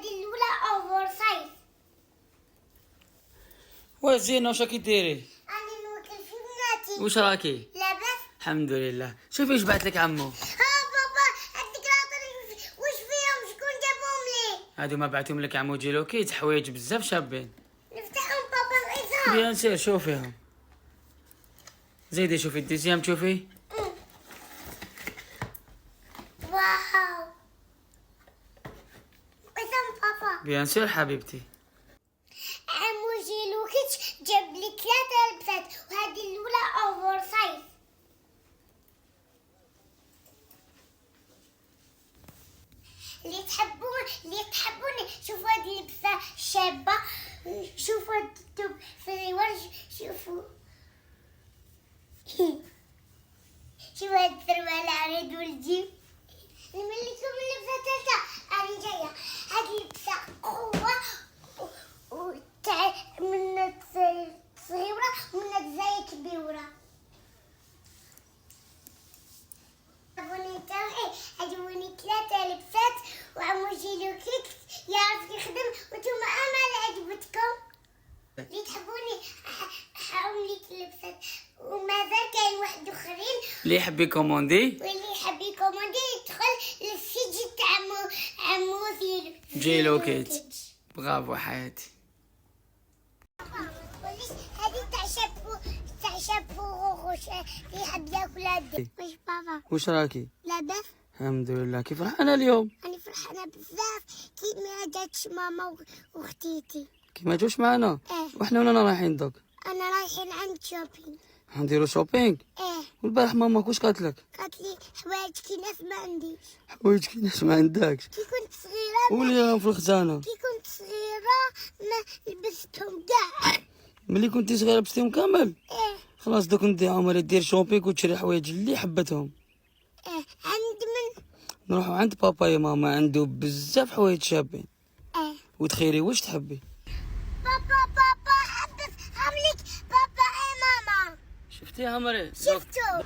وهذه الاولى اوفر سايز. وزين واش راكي ديري؟ انا نوكل في بناتي. واش راكي؟ لاباس الحمد لله. شوفي اش بعث لك عمو. ها بابا هذيك لاطري واش فيهم؟ شكون جابهم لي؟ هادو ما بعثهم لك عمو جيلو كيت حوايج بزاف شابين. نفتحهم بابا العصا. بيان سير شوفيهم. زيدي شوفي الديزيام تشوفي. واو قسم بابا. بيان سير حبيبتي. عمو جيلوكيتش جاب لي 3 لبسات وهذه الاولى اوفر سايز. اللي تحبوني شوفوا هذه اللبسه شابه، شوفوا الدب في الورج، شوفوا شوفوا هاد السروال العريض والجيب. نملكم اللبسه الثالثه انا جايه. هذه اللبسه قوه من صغيره ومن زي كبيره. عجبوني توعي، عجبوني 3 لبسات وعمو جيلوكيت يعرف يخدم وانتم امل عجبتكم. اللي تحبوني حاول لك اللبسات ومازال كاين واحد اخرين. اللي يحب يكوموندي واللي يحب يكوموندي يدخل للسيت تاع عمو جيلو كيت. برافو حياتي. هذه تاع شابو غوغوش اللي يحب ياكل هذا. واش بابا؟ واش راكي؟ لاباس؟ الحمد لله. كيف فرحانه اليوم؟ أنا فرحانة بزاف كي ما جاتش ماما وختيتي. كي ما جوش معنا؟ وحنا وين رايحين دوك؟ أنا رايحين عند شوبينغ. نديرو شوبينغ؟ والبارح ماماك واش قالت لك؟ قالت لي حوايج كي ناس ما عنديش. حوايج كي ناس ما عندكش؟ كي كنت صغيرة وليهم في الخزانه. كي كنت صغيرة ما لبستهم كاع. ملي كنتي صغيره لبستيهم كامل؟ خلاص دوك ندي عمري دير شوبينغ وتشري حوايج اللي حبتهم. عند من؟ نروحو عند بابا يا ماما عنده بزاف حوايج شابين. وتخيري واش تحبي؟ بابا حبس عملك بابا ماما. شفتي عمري؟ شفتو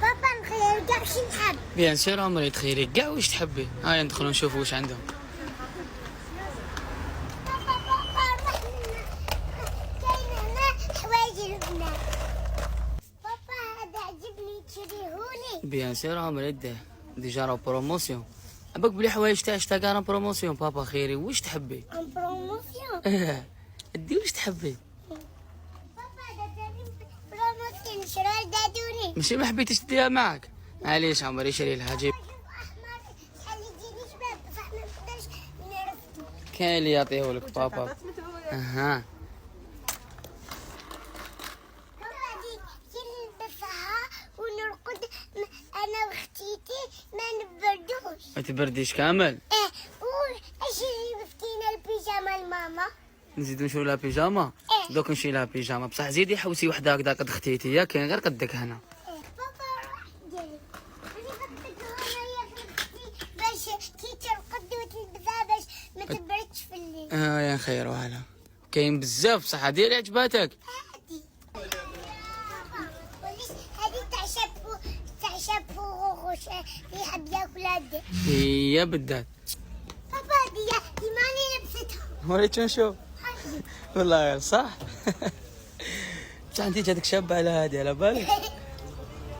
بابا نخير كاع شي نحب. بيان سير عمري تخيري كاع واش تحبي. هاي ندخلو نشوفو واش عندهم. بيان سير عمري ديه ديجا راه بروموسيون. عباك بلي حوايج تاعش تا كاع بروموسيون. بابا خيري واش تحبي؟ بروموسيون؟ دي واش تحبي؟ بابا دادوني بروموسيون شرا دادوني. ماشي ما حبيتيش ديها معاك؟ معليش عمري شري لها جيب. احمر شحال يجيني شباب بصح ما نقدرش نرفدو. كاين اللي يعطيهولك بابا. اها ونرقد انا وختيتي ما نبردوش. ما تبرديش كامل؟ واشري بفتينا البيجامه لماما. نزيدو نشرو لها بيجاما. دوك نشري لها بيجاما بصح زيدي حوسي وحده هكذا قد ختيتي يا كاين غير قدك هنا. بابا روح ديالي راني غنطلق هنايا في باش كي ترقد وتلبسها باش ما تبردش في الليل. يا نخيرو هلا كاين بزاف بصح هادي اللي عجباتك. تاع شابو غوغوش اللي يحب ياكل هذا. هي بدات. بابا دي ماني لبستها. وريت نشوف. والله غير صح. بصح انتي جاتك شابه على هادي على بالك.